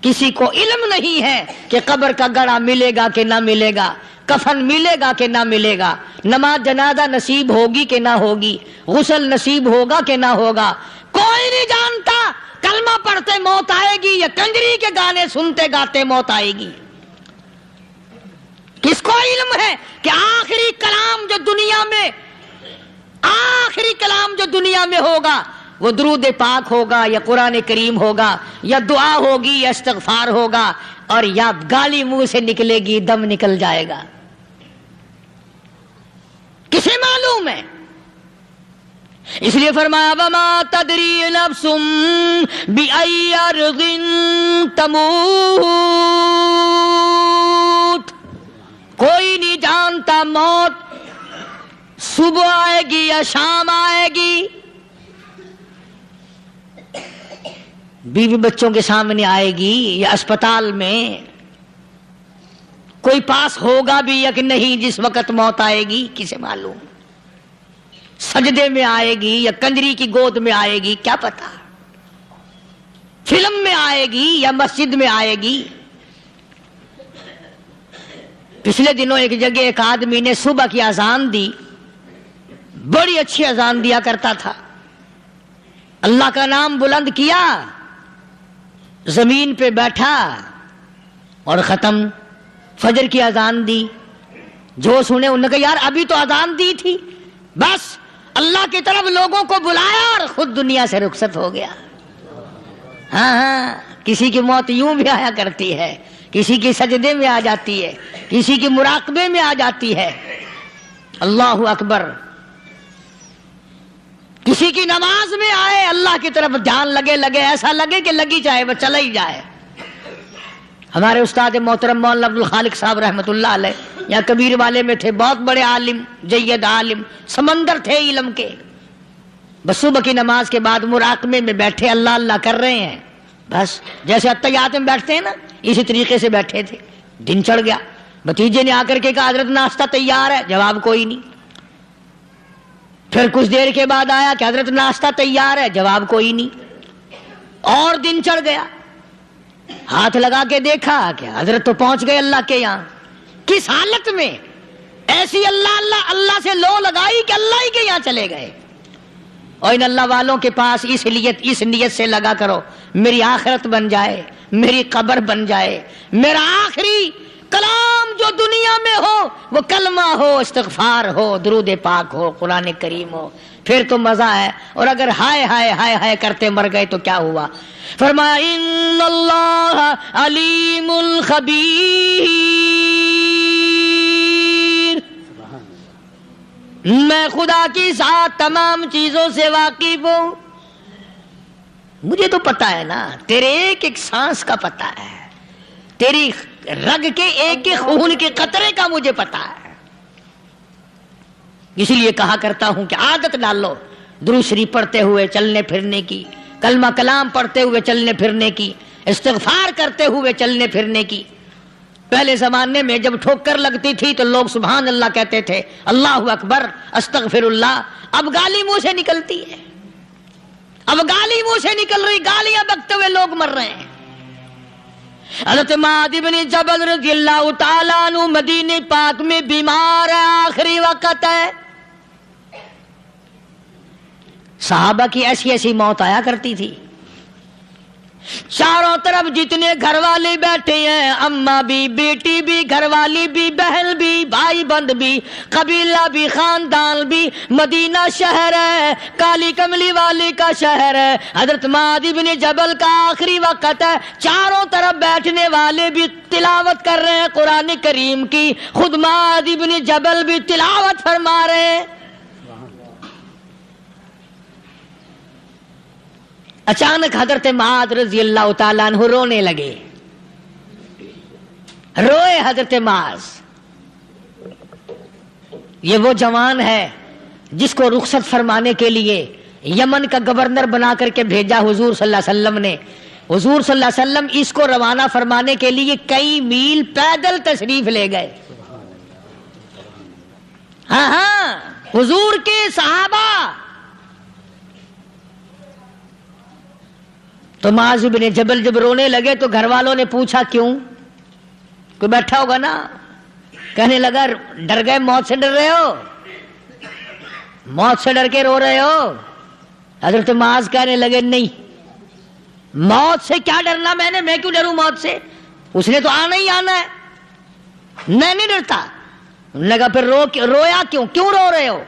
کسی کو علم نہیں ہے کہ قبر کا گڑھا ملے گا کہ نہ ملے گا، کفن ملے گا کہ نہ ملے گا، نماز جنازہ نصیب ہوگی کہ نہ ہوگی، غسل نصیب ہوگا کہ نہ ہوگا. کوئی نہیں جانتا کلمہ پڑھتے موت آئے گی یا کنجری کے گانے سنتے گاتے موت آئے گی. کس کو علم ہے کہ آخری کلام جو دنیا میں ہوگا وہ درود پاک ہوگا یا قرآن کریم ہوگا یا دعا ہوگی یا استغفار ہوگا اور یا گالی منہ سے نکلے گی، دم نکل جائے گا. کسے معلوم ہے؟ اس لیے فرمایا وما تدری نفس بأي أرض تموت. کوئی نہیں جانتا موت صبح آئے گی یا شام آئے گی، بیوی بچوں کے سامنے آئے گی یا اسپتال میں، کوئی پاس ہوگا بھی یا کہ نہیں جس وقت موت آئے گی کسے معلوم. سجدے میں آئے گی یا کنجری کی گود میں آئے گی کیا پتا، فلم میں آئے گی یا مسجد میں آئے گی. پچھلے دنوں ایک جگہ ایک آدمی نے صبح کی اذان دی، بڑی اچھی اذان دیا کرتا تھا، اللہ کا نام بلند کیا، زمین پہ بیٹھا اور ختم. فجر کی اذان دی، جو سنے انہوں نے کہا یار ابھی تو اذان دی تھی. بس اللہ کی طرف لوگوں کو بلایا اور خود دنیا سے رخصت ہو گیا. ہاں کسی کی موت یوں بھی آیا کرتی ہے، کسی کی سجدے میں آ جاتی ہے، کسی کی مراقبے میں آ جاتی ہے. اللہ اکبر. کسی کی نماز میں آئے، اللہ کی طرف دھیان لگے ایسا لگے کہ لگی جائے وہ چلا ہی جائے. ہمارے استاد محترم مولانا عبد الخالق صاحب رحمۃ اللہ علیہ یا کبیر والے میں تھے، بہت بڑے عالم، جید عالم، سمندر تھے علم کے. بس صبح کی نماز کے بعد مراقبے میں بیٹھے اللہ اللہ کر رہے ہیں. بس جیسے اتحیات میں بیٹھتے ہیں نا اسی طریقے سے بیٹھے تھے. دن چڑھ گیا. بھتیجے نے آ کر کے کہا حضرت ناشتہ تیار ہے. جواب کوئی نہیں. پھر کچھ دیر کے بعد آیا کہ حضرت ناشتہ تیار ہے. جواب کوئی نہیں. اور دن چڑھ گیا. ہاتھ لگا کے دیکھا کہ حضرت تو پہنچ گئے اللہ کے یہاں. کس حالت میں؟ ایسی اللہ اللہ اللہ سے لو لگائی کہ اللہ ہی کے یہاں چلے گئے. اور ان اللہ والوں کے پاس اس نیت سے لگا کرو میری آخرت بن جائے, میری قبر بن جائے, میرا آخری کلام جو دنیا میں ہو وہ کلمہ ہو, استغفار ہو, درود پاک ہو, قرآن کریم ہو, پھر تو مزہ ہے. اور اگر ہائے ہائے ہائے ہائے کرتے مر گئے تو کیا ہوا؟ فرمایا ان اللہ علیم خبیر, میں خدا کی ذات تمام چیزوں سے واقف ہوں. مجھے تو پتا ہے نا, تیرے ایک ایک سانس کا پتا ہے, تیری رگ کے ایک ایک خون کے قطرے کا مجھے پتا ہے. اسی لیے کہا کرتا ہوں کہ عادت ڈال لو درود شریف پڑھتے ہوئے چلنے پھرنے کی, کلمہ کلام پڑھتے ہوئے چلنے پھرنے کی, استغفار کرتے ہوئے چلنے پھرنے کی. پہلے زمانے میں جب ٹھوکر لگتی تھی تو لوگ سبحان اللہ کہتے تھے, اللہ اکبر, استغفر اللہ. اب گالی منہ سے نکلتی ہے, اب گالی منہ سے نکل رہی, گالیاں بکتے ہوئے لوگ مر رہے ہیں. حضرت معاذ بن جبل رضی اللہ تعالیٰ عنہ مدینہ پاک میں بیمار ہے, آخری وقت ہے. صحابہ کی ایسی ایسی موت آیا کرتی تھی. چاروں طرف جتنے گھر والے بیٹھے ہیں, اماں بھی, بیٹی بھی, گھر والی بھی, بہن بھی, بھائی بند بھی, قبیلہ بھی, خاندان بھی. مدینہ شہر ہے, کالی کملی والی کا شہر ہے. حضرت معاذ بن جبل کا آخری وقت ہے. چاروں طرف بیٹھنے والے بھی تلاوت کر رہے ہیں قرآن کریم کی, خود معاذ بن جبل بھی تلاوت فرما رہے ہیں. اچانک حضرت معاذ رضی اللہ تعالیٰ عنہ رونے لگے. روئے حضرت معاذ. یہ وہ جوان ہے جس کو رخصت فرمانے کے لیے یمن کا گورنر بنا کر کے بھیجا حضور صلی اللہ علیہ وسلم نے. حضور صلی اللہ علیہ وسلم اس کو روانہ فرمانے کے لیے کئی میل پیدل تشریف لے گئے. ہاں حضور کے صحابہ. تو معاذ بن جبل جب رونے لگے تو گھر والوں نے پوچھا کیوں؟ کوئی بیٹھا ہوگا نا. کہنے لگا ڈر گئے, موت سے ڈر رہے ہو, موت سے ڈر کے رو رہے ہو. حضرت معاذ کہنے لگے نہیں, موت سے کیا ڈرنا, میں کیوں ڈروں موت سے, اس نے تو آنا ہی آنا ہے, میں نہیں ڈرتا. انہوں نے کہا پھر رویا کیوں رو رہے ہو؟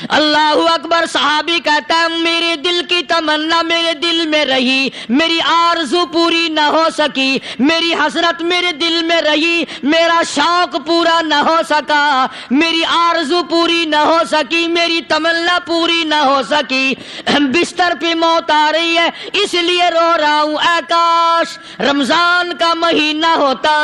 اللہ اکبر. صحابی کہتا ہے میرے دل کی تمنا میرے دل میں رہی, میری آرزو پوری نہ ہو سکی, میری حسرت میرے دل میں رہی, میرا شوق پورا نہ ہو سکا, میری آرزو پوری نہ ہو سکی, میری تمنا پوری نہ ہو سکی. بستر پہ موت آ رہی ہے اس لیے رو رہا ہوں. اے کاش رمضان کا مہینہ ہوتا,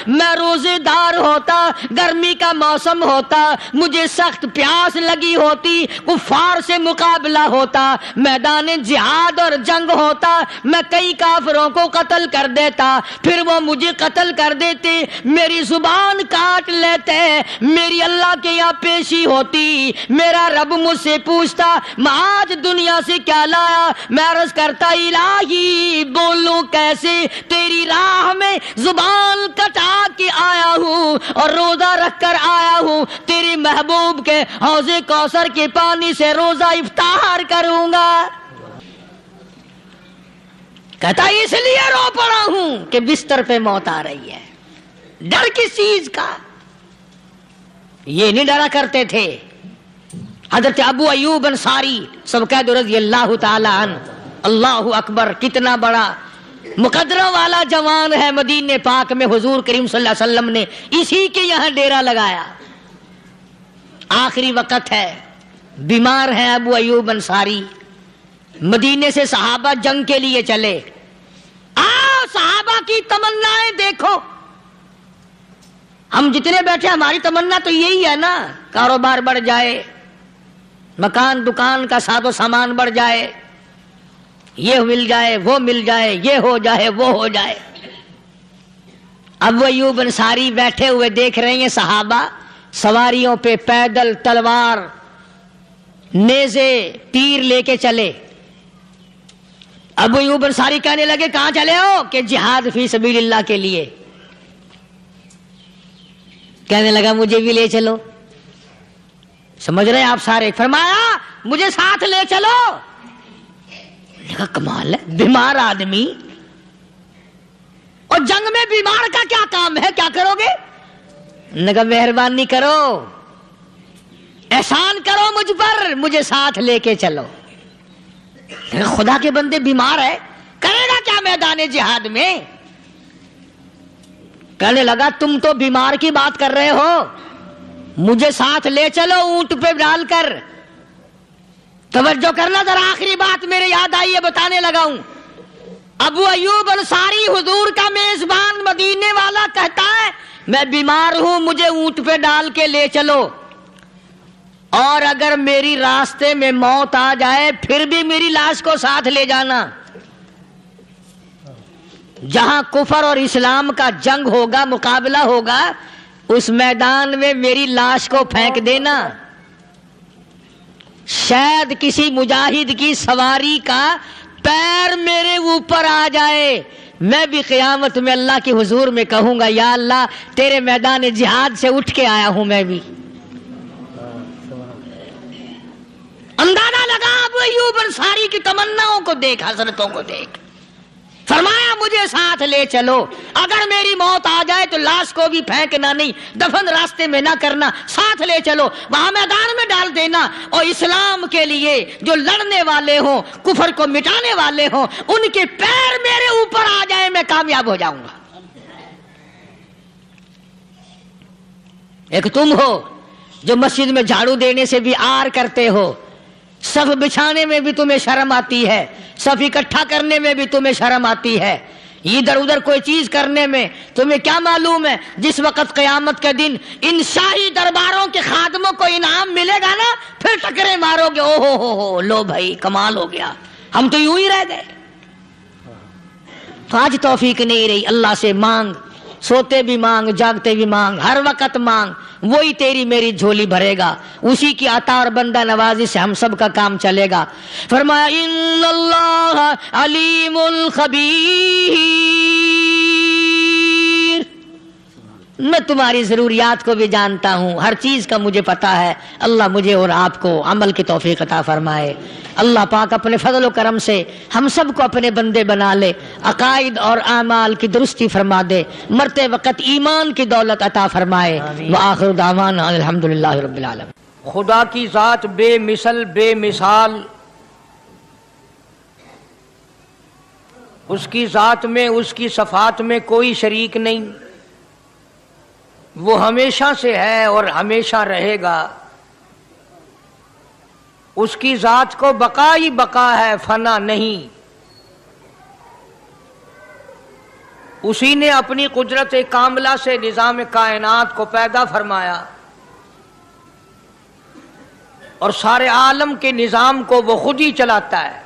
میں روزے دار ہوتا, گرمی کا موسم ہوتا, مجھے سخت پیاس لگی ہوتی, کفار سے مقابلہ ہوتا, میدان جہاد اور جنگ ہوتا, میں کئی کافروں کو قتل کر دیتا, پھر وہ مجھے قتل کر دیتے, میری زبان کاٹ لیتے, میری اللہ کے یہاں پیشی ہوتی, میرا رب مجھ سے پوچھتا معاذ دنیا سے کیا لایا. میں عرض کرتا الہی بولوں کیسے, تیری راہ میں زبان کٹا کے آیا ہوں اور روزہ رکھ کر آیا ہوں, تیرے محبوب کے حوض کوثر کے پانی سے روزہ افطار کروں گا. کہتا اس لیے رو پڑا ہوں کہ بستر پہ موت آ رہی ہے. ڈر کس چیز کا؟ یہ نہیں ڈرا کرتے تھے. حضرت ابو ایوب انصاری سب قید رضی اللہ تعالی عنہ, اللہ اکبر, کتنا بڑا مقدرہ والا جوان ہے. مدینہ پاک میں حضور کریم صلی اللہ علیہ وسلم نے اسی کے یہاں ڈیرا لگایا. آخری وقت ہے, بیمار ہیں ابو ایوب انصاری. مدینے سے صحابہ جنگ کے لیے چلے. صحابہ کی تمنائیں دیکھو. ہم جتنے بیٹھے ہماری تمنا تو یہی ہے نا, کاروبار بڑھ جائے, مکان دکان کا ساز و سامان بڑھ جائے, یہ مل جائے وہ مل جائے، یہ ہو جائے وہ ہو جائے۔ اب وہ ایوب انصاری بیٹھے ہوئے دیکھ رہے ہیں صحابہ سواریوں پہ پیدل تلوار نیزے تیر لے کے چلے۔ ابو ایوب انصاری کہنے لگے کہاں چلے ہو؟ کہ جہاد فی سبیل اللہ کے لیے۔ کہنے لگا مجھے بھی لے چلو۔ سمجھ رہے ہیں آپ سارے؟ فرمایا مجھے ساتھ لے چلو۔ کہا کمال ہے، بیمار آدمی اور جنگ میں بیمار کا کیا کام ہے، کیا کرو گے؟ نے کہا مہربانی کرو، احسان کرو مجھ پر، مجھے ساتھ لے کے چلو۔ خدا کے بندے بیمار ہے، کرے گا کیا میدان جہاد میں؟ کہنے لگا تم تو بیمار کی بات کر رہے ہو، مجھے ساتھ لے چلو اونٹ پہ ڈال کر۔ توجہ کرنا ذرا، آخری بات میرے یاد آئی ہے، بتانے لگا ہوں۔ ابو ایوب انصاری حضور کا میزبان مدینے والا کہتا ہے میں بیمار ہوں، مجھے اونٹ پہ ڈال کے لے چلو، اور اگر میری راستے میں موت آ جائے پھر بھی میری لاش کو ساتھ لے جانا۔ جہاں کفر اور اسلام کا جنگ ہوگا، مقابلہ ہوگا، اس میدان میں میری لاش کو پھینک دینا۔ شاید کسی مجاہد کی سواری کا پیر میرے اوپر آ جائے، میں بھی قیامت میں اللہ کے حضور میں کہوں گا یا اللہ تیرے میدان جہاد سے اٹھ کے آیا ہوں میں بھی۔ اندازہ لگا ابو ایوب انصاری کی تمناؤں کو دیکھ، حسرتوں کو دیکھ۔ فرمایا مجھے ساتھ لے چلو، اگر میری موت آ جائے تو لاش کو بھی پھینکنا نہیں، دفن راستے میں نہ کرنا، ساتھ لے چلو، وہاں میدان میں ڈال دینا، اور اسلام کے لیے جو لڑنے والے ہوں، کفر کو مٹانے والے ہوں، ان کے پیر میرے اوپر آ جائے میں کامیاب ہو جاؤں گا۔ ایک تم ہو جو مسجد میں جھاڑو دینے سے بھی آر کرتے ہو، صف بچھانے میں بھی تمہیں شرم آتی ہے، صف اکٹھا کرنے میں بھی تمہیں شرم آتی ہے، ادھر ادھر کوئی چیز کرنے میں تمہیں کیا معلوم ہے جس وقت قیامت کے دن ان شاہی درباروں کے خادموں کو انعام ملے گا نا، پھر ٹکرے مارو گے، او ہو لو بھائی کمال ہو گیا، ہم تو یوں ہی رہ گئے۔ تو آج توفیق نہیں رہی، اللہ سے مانگ، سوتے بھی مانگ جاگتے بھی مانگ، ہر وقت مانگ، وہی تیری میری جھولی بھرے گا، اسی کی عطا اور بندہ نوازی سے ہم سب کا کام چلے گا۔ فرمایا ان اللہ علیم خبیر، میں تمہاری ضروریات کو بھی جانتا ہوں، ہر چیز کا مجھے پتا ہے۔ اللہ مجھے اور آپ کو عمل کی توفیق عطا فرمائے۔ اللہ پاک اپنے فضل و کرم سے ہم سب کو اپنے بندے بنا لے، عقائد اور اعمال کی درستی فرما دے، مرتے وقت ایمان کی دولت عطا فرمائے۔ وآخر دعوانا الحمدللہ رب العالمین۔ خدا کی ذات بے مثل بے مثال، اس کی ذات میں اس کی صفات میں کوئی شریک نہیں، وہ ہمیشہ سے ہے اور ہمیشہ رہے گا۔ اس کی ذات کو بقا ہی بقا ہے، فنا نہیں۔ اسی نے اپنی قدرت کاملہ سے نظام کائنات کو پیدا فرمایا، اور سارے عالم کے نظام کو وہ خود ہی چلاتا ہے۔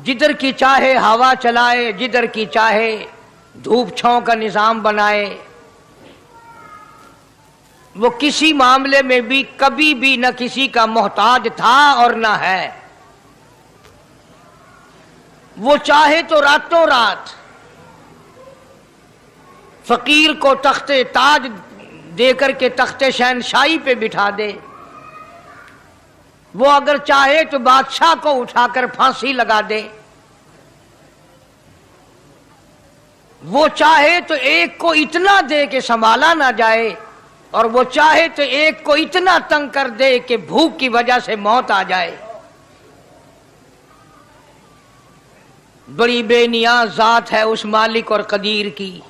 جدھر کی چاہے ہوا چلائے، جدھر کی چاہے دھوپ چھاؤں کا نظام بنائے، وہ کسی معاملے میں بھی کبھی بھی نہ کسی کا محتاج تھا اور نہ ہے۔ وہ چاہے تو راتوں رات فقیر کو تخت تاج دے کر کے تخت شہنشاہی پہ بٹھا دے، وہ اگر چاہے تو بادشاہ کو اٹھا کر پھانسی لگا دے، وہ چاہے تو ایک کو اتنا دے کہ سنبھالا نہ جائے، اور وہ چاہے تو ایک کو اتنا تنگ کر دے کہ بھوک کی وجہ سے موت آ جائے۔ بڑی بے نیاز ذات ہے اس مالک اور قدیر کی۔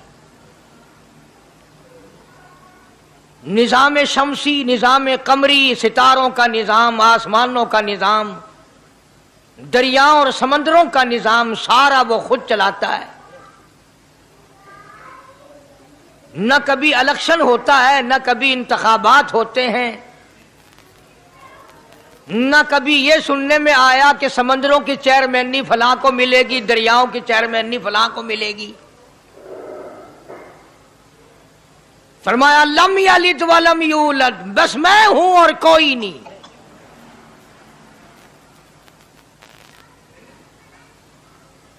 نظام شمسی، نظام قمری، ستاروں کا نظام، آسمانوں کا نظام، دریاؤں اور سمندروں کا نظام، سارا وہ خود چلاتا ہے۔ نہ کبھی الیکشن ہوتا ہے، نہ کبھی انتخابات ہوتے ہیں، نہ کبھی یہ سننے میں آیا کہ سمندروں کی چیئرمینی فلاں کو ملے گی، دریاؤں کی چیئرمینی فلاں کو ملے گی۔ فرمایا لم یلد ولم یولد، بس میں ہوں اور کوئی نہیں۔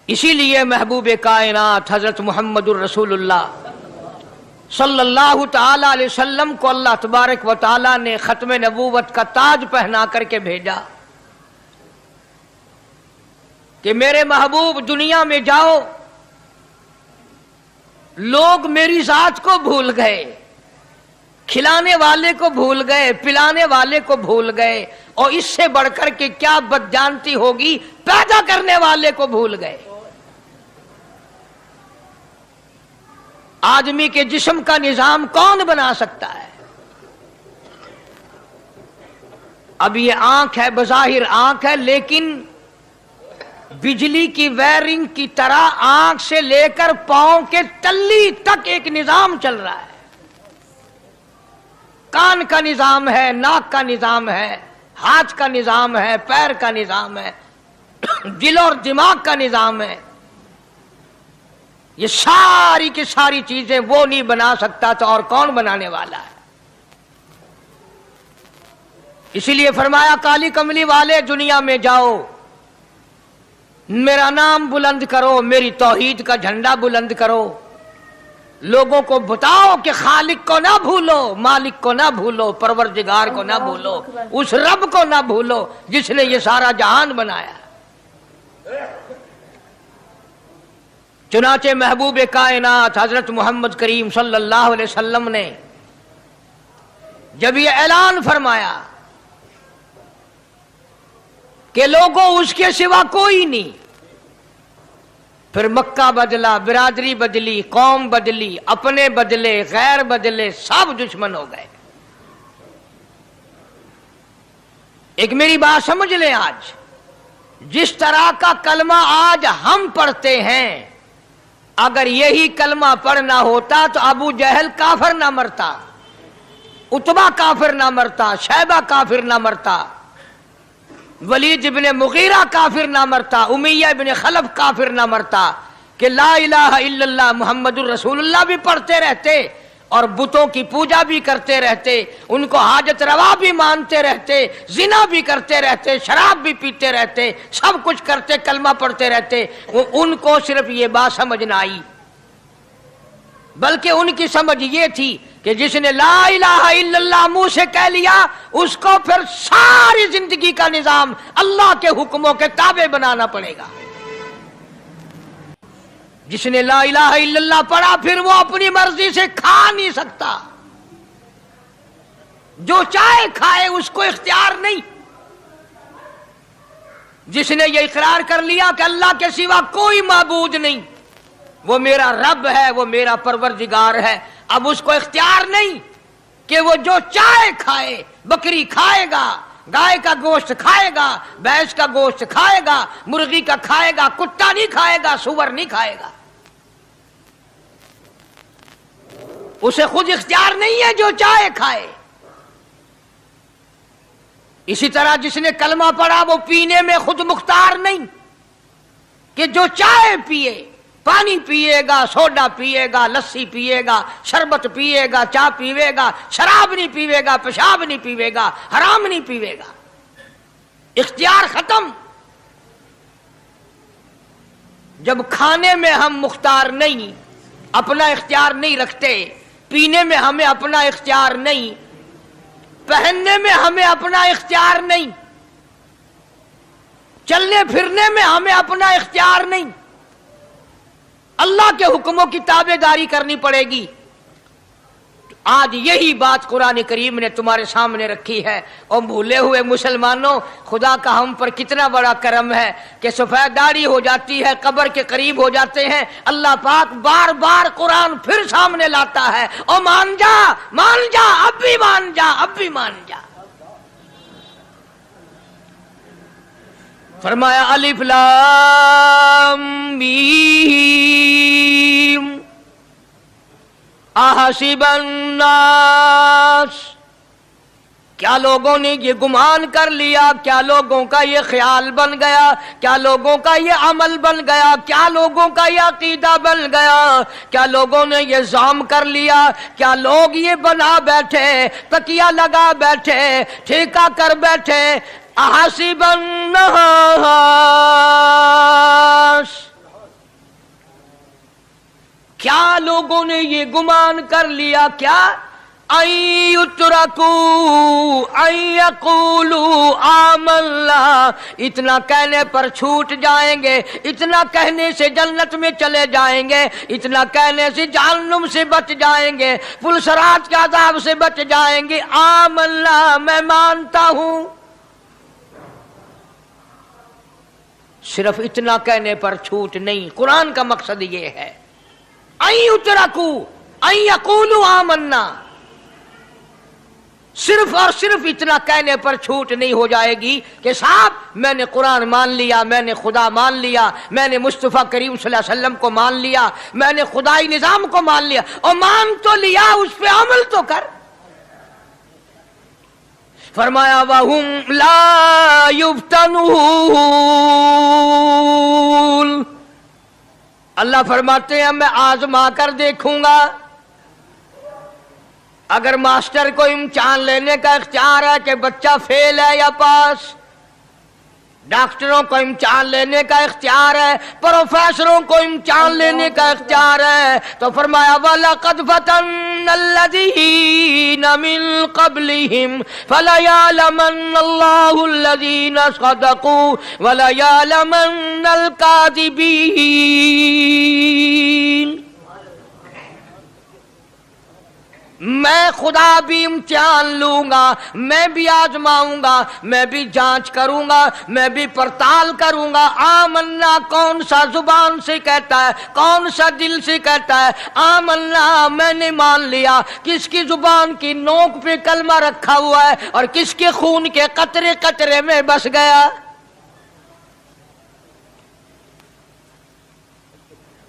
اسی لیے محبوب کائنات حضرت محمد الرسول اللہ صلی اللہ تعالی علیہ وسلم کو اللہ تبارک و تعالی نے ختم نبوت کا تاج پہنا کر کے بھیجا کہ میرے محبوب دنیا میں جاؤ، لوگ میری ذات کو بھول گئے، کھلانے والے کو بھول گئے، پلانے والے کو بھول گئے، اور اس سے بڑھ کر کے کیا بدجانتی ہوگی، پیدا کرنے والے کو بھول گئے۔ آدمی کے جسم کا نظام کون بنا سکتا ہے؟ اب یہ آنکھ ہے، بظاہر آنکھ ہے، لیکن بجلی کی وائرنگ کی طرح آنکھ سے لے کر پاؤں کے تلی تک ایک نظام چل رہا ہے۔ کان کا نظام ہے، ناک کا نظام ہے، ہاتھ کا نظام ہے، پیر کا نظام ہے، دل اور دماغ کا نظام ہے۔ یہ ساری کی ساری چیزیں وہ نہیں بنا سکتا تو اور کون بنانے والا ہے؟ اسی لیے فرمایا کالی کملی والے دنیا میں جاؤ، میرا نام بلند کرو، میری توحید کا جھنڈا بلند کرو، لوگوں کو بتاؤ کہ خالق کو نہ بھولو، مالک کو نہ بھولو، پروردگار کو نہ بھولو، اس رب کو نہ بھولو جس نے یہ سارا جہان بنایا۔ چنانچہ محبوب کائنات حضرت محمد کریم صلی اللہ علیہ وسلم نے جب یہ اعلان فرمایا کہ لوگوں اس کے سوا کوئی نہیں، پھر مکہ بدلا، برادری بدلی، قوم بدلی، اپنے بدلے، غیر بدلے، سب دشمن ہو گئے۔ ایک میری بات سمجھ لیں، آج جس طرح کا کلمہ آج ہم پڑھتے ہیں، اگر یہی کلمہ پڑھنا ہوتا تو ابو جہل کافر نہ مرتا، عتبہ کافر نہ مرتا، شیبہ کافر نہ مرتا، ولید ابن مغیرہ کافر نہ مرتا، امیہ ابن خلف کافر نہ مرتا، کہ لا الہ الا اللہ محمد الرسول اللہ بھی پڑھتے رہتے اور بتوں کی پوجا بھی کرتے رہتے، ان کو حاجت روا بھی مانتے رہتے، زنا بھی کرتے رہتے، شراب بھی پیتے رہتے، سب کچھ کرتے، کلمہ پڑھتے رہتے۔ ان کو صرف یہ بات سمجھ نہ آئی، بلکہ ان کی سمجھ یہ تھی کہ جس نے لا الہ الا اللہ منہ سے کہہ لیا، اس کو پھر ساری زندگی کا نظام اللہ کے حکموں کے تابع بنانا پڑے گا۔ جس نے لا الہ الا اللہ پڑھا، پھر وہ اپنی مرضی سے کھا نہیں سکتا، جو چاہے کھائے، اس کو اختیار نہیں۔ جس نے یہ اقرار کر لیا کہ اللہ کے سوا کوئی معبود نہیں، وہ میرا رب ہے، وہ میرا پروردگار ہے، اب اس کو اختیار نہیں کہ وہ جو چاہے کھائے، بکری کھائے گا، گائے کا گوشت کھائے گا، بھینس کا گوشت کھائے گا، مرغی کا کھائے گا، کتا نہیں کھائے گا، سور نہیں کھائے گا۔ اسے خود اختیار نہیں ہے، جو چاہے کھائے۔ اسی طرح جس نے کلمہ پڑھا وہ پینے میں خود مختار نہیں کہ جو چاہے پیے، پانی پیے گا، سوڈا پیے گا، لسی پیے گا، شربت پیے گا، چائے پیے گا، شراب نہیں پیے گا، پیشاب نہیں پیے گا، حرام نہیں پیے گا۔ اختیار ختم۔ جب کھانے میں ہم مختار نہیں، اپنا اختیار نہیں رکھتے، پینے میں ہمیں اپنا اختیار نہیں، پہننے میں ہمیں اپنا اختیار نہیں، چلنے پھرنے میں ہمیں اپنا اختیار نہیں، اللہ کے حکموں کی تابع داری کرنی پڑے گی۔ آج یہی بات قرآن کریم نے تمہارے سامنے رکھی ہے۔ اور بھولے ہوئے مسلمانوں، خدا کا ہم پر کتنا بڑا کرم ہے کہ سفید داڑھی ہو جاتی ہے، قبر کے قریب ہو جاتے ہیں، اللہ پاک بار بار قرآن پھر سامنے لاتا ہے، اور مان جا، مان جا، اب بھی مان جا، اب بھی مان جا۔ فرمایا الف لام میم احسب الناس کیا لوگوں نے یہ گمان کر لیا، کیا لوگوں کا یہ خیال بن گیا، کیا لوگوں کا یہ عمل بن گیا، کیا لوگوں کا یہ عقیدہ بن گیا، کیا لوگوں نے یہ زعم کر لیا، کیا لوگ یہ بنا بیٹھے، تکیہ لگا بیٹھے، ٹھیکہ کر بیٹھے، احسب الناس، کیا لوگوں نے یہ گمان کر لیا، کیا ان یترکوا ان یقولوا آمنا، اتنا کہنے پر چھوٹ جائیں گے، اتنا کہنے سے جنت میں چلے جائیں گے، اتنا کہنے سے جہنم سے بچ جائیں گے، پلسرات کے عذاب سے بچ جائیں گے، آمنا میں مانتا ہوں۔ صرف اتنا کہنے پر چھوٹ نہیں، قرآن کا مقصد یہ ہے ان یترکوا ان یقولوا آمنا، صرف اور صرف اتنا کہنے پر چھوٹ نہیں ہو جائے گی کہ صاحب میں نے قرآن مان لیا، میں نے خدا مان لیا، میں نے مصطفیٰ کریم صلی اللہ علیہ وسلم کو مان لیا، میں نے خدائی نظام کو مان لیا، اور مان تو لیا، اس پہ عمل تو کر۔ فرمایا وَهُمْ لَا يُفْتَنُونَ، اللہ فرماتے ہیں میں آزما کر دیکھوں گا۔ اگر ماسٹر کو امتحان لینے کا اختیار ہے کہ بچہ فیل ہے یا پاس، ڈاکٹروں کو امتحان لینے کا اختیار ہے، پروفیسروں کو امتحان لینے کا اختیار ہے، تو فرمایا وَلَقَدْ فَتَنَّ الَّذِينَ مِن قَبْلِهِمْ فَلَيَعْلَمَنَّ اللَّهُ الَّذِينَ صَدَقُوا وَلَيَعْلَمَنَّ الْكَاذِبِينَ۔ میں خدا بھی امتحان لوں گا، میں بھی آزماؤں گا، میں بھی جانچ کروں گا، میں بھی پڑتال کروں گا۔ آمنا کون سا زبان سے کہتا ہے، کون سا دل سے کہتا ہے آمنا میں نے مان لیا، کس کی زبان کی نوک پہ کلمہ رکھا ہوا ہے اور کس کے خون کے قطرے قطرے میں بس گیا۔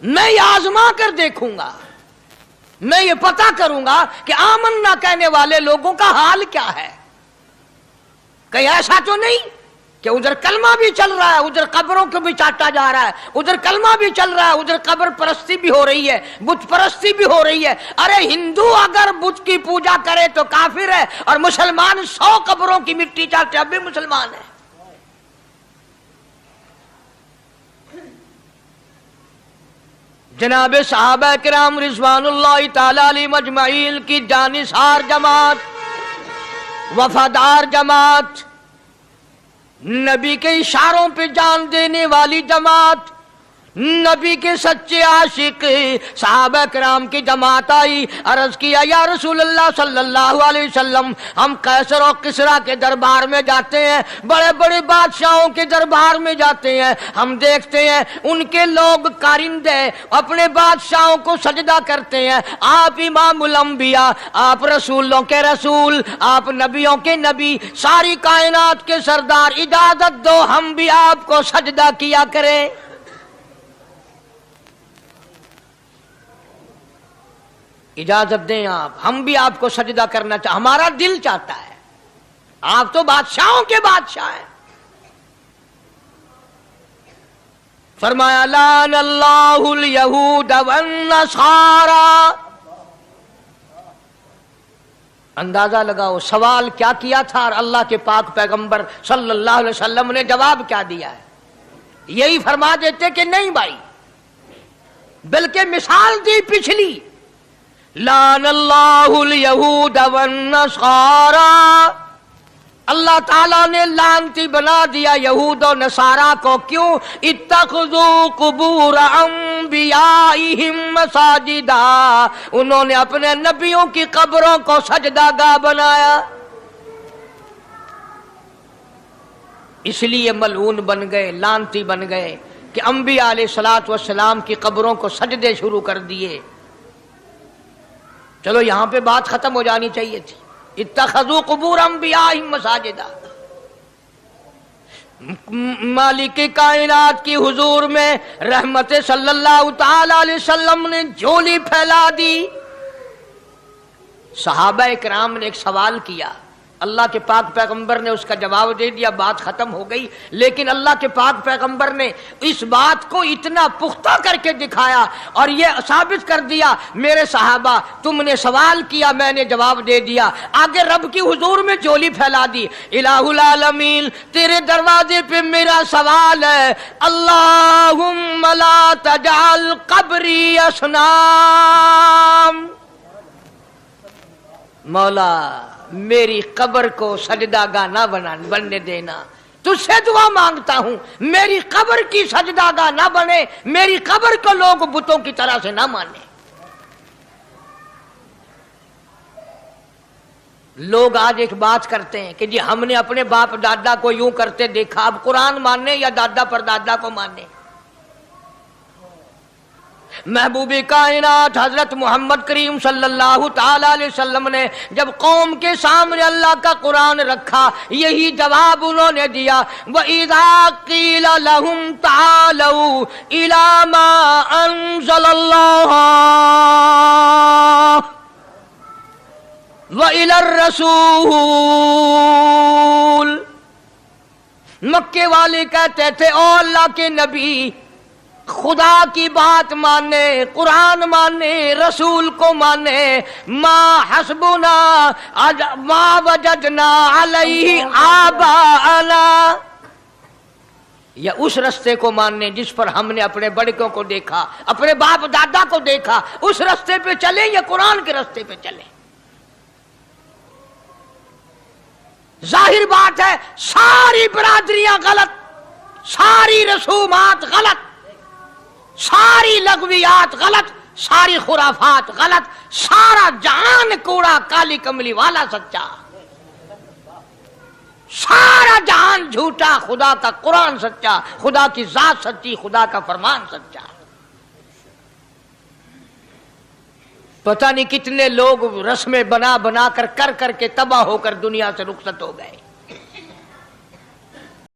میں یہ آزما کر دیکھوں گا، میں یہ پتہ کروں گا کہ آمنا کہنے والے لوگوں کا حال کیا ہے۔ کہیں ایسا تو نہیں کہ ادھر کلمہ بھی چل رہا ہے، ادھر قبروں کو بھی چاٹا جا رہا ہے، ادھر کلمہ بھی چل رہا ہے، ادھر قبر پرستی بھی ہو رہی ہے، بت پرستی بھی ہو رہی ہے۔ ارے ہندو اگر بت کی پوجا کرے تو کافر ہے، اور مسلمان 100 قبروں کی مٹی چاٹے اب بھی مسلمان ہے۔ جناب صحابہ کرام رضوان اللہ تعالی علیہم اجمعین کی جانثار جماعت، وفادار جماعت، نبی کے اشاروں پہ جان دینے والی جماعت، نبی کے سچے عاشق صحابہ کرام کی جماعت آئی، عرض کیا یا رسول اللہ صلی اللہ علیہ وسلم، ہم قیصر و کسریٰ کے دربار میں جاتے ہیں، بڑے بڑے بادشاہوں کے دربار میں جاتے ہیں، ہم دیکھتے ہیں ان کے لوگ کارندے اپنے بادشاہوں کو سجدہ کرتے ہیں، آپ امام الانبیاء، آپ رسولوں کے رسول، آپ نبیوں کے نبی، ساری کائنات کے سردار، اجازت دو ہم بھی آپ کو سجدہ کیا کریں۔ اجازت دیں آپ، ہم بھی آپ کو سجدہ کرنا چاہتے، ہمارا دل چاہتا ہے، آپ تو بادشاہوں کے بادشاہ ہیں۔ فرمایا لعن اللہ الیہود والنصارى۔ اندازہ لگاؤ سوال کیا کیا تھا اور اللہ کے پاک پیغمبر صلی اللہ علیہ وسلم نے جواب کیا دیا ہے؟ یہی فرما دیتے کہ نہیں بھائی، بلکہ مثال دی پچھلی، لعن اللہ الیہود والنصارى، اللہ تعالیٰ نے لعنتی بنا دیا یہود و نصارہ کو۔ کیوں؟ اتخذوا قبور انبیائہم مساجدا، انہوں نے اپنے نبیوں کی قبروں کو سجدہ گاہ بنایا، اس لیے ملعون بن گئے، لعنتی بن گئے کہ انبیاء علیہ السلام کی قبروں کو سجدے شروع کر دیے۔ چلو یہاں پہ بات ختم ہو جانی چاہیے تھی، اتخذوا قبور انبیائہم مساجدا۔ مالک کائنات کی حضور میں رحمت صلی اللہ تعالی علیہ وسلم نے جھولی پھیلا دی۔ صحابہ کرام نے ایک سوال کیا، اللہ کے پاک پیغمبر نے اس کا جواب دے دیا، بات ختم ہو گئی۔ لیکن اللہ کے پاک پیغمبر نے اس بات کو اتنا پختہ کر کے دکھایا اور یہ ثابت کر دیا، میرے صحابہ تم نے سوال کیا، میں نے جواب دے دیا۔ آگے رب کی حضور میں جولی پھیلا دی، الہ العالمین تیرے دروازے پہ میرا سوال ہے، اللہم لا تجعل قبری اصنام، مولا میری قبر کو سجدہ گاہ نہ بننے دینا، تجھ سے دعا مانگتا ہوں میری قبر کی سجدہ گاہ نہ بنے، میری قبر کو لوگ بتوں کی طرح سے نہ مانے۔ لوگ آج ایک بات کرتے ہیں کہ جی ہم نے اپنے باپ دادا کو یوں کرتے دیکھا، اب قرآن ماننے یا دادا پر دادا کو ماننے؟ محبوب کائنات حضرت محمد کریم صلی اللہ تعالی علیہ وسلم نے جب قوم کے سامنے اللہ کا قرآن رکھا، یہی جواب انہوں نے دیا، وَإِذَا قِيلَ لَهُمْ تَعَالَوْا إِلَى مَا أَنزَلَ اللَّهُ وَإِلَى الرَّسُولِ، مکے والے کہتے تھے او اللہ کے نبی، خدا کی بات مانے، قرآن مانے، رسول کو مانے، ما حسبنا ما وجدنا علیہ آباءنا، یا اس رستے کو ماننے جس پر ہم نے اپنے بڑکوں کو دیکھا، اپنے باپ دادا کو دیکھا، اس رستے پہ چلیں یا قرآن کے رستے پہ چلیں؟ ظاہر بات ہے ساری برادریاں غلط، ساری رسومات غلط، ساری لغویات غلط، ساری خرافات غلط، سارا جہان کوڑا کالی کملی والا سچا، سارا جہان جھوٹا، خدا کا قرآن سچا، خدا کی ذات سچی، خدا کا فرمان سچا۔ پتہ نہیں کتنے لوگ رسمیں بنا بنا کر کے تباہ ہو کر دنیا سے رخصت ہو گئے۔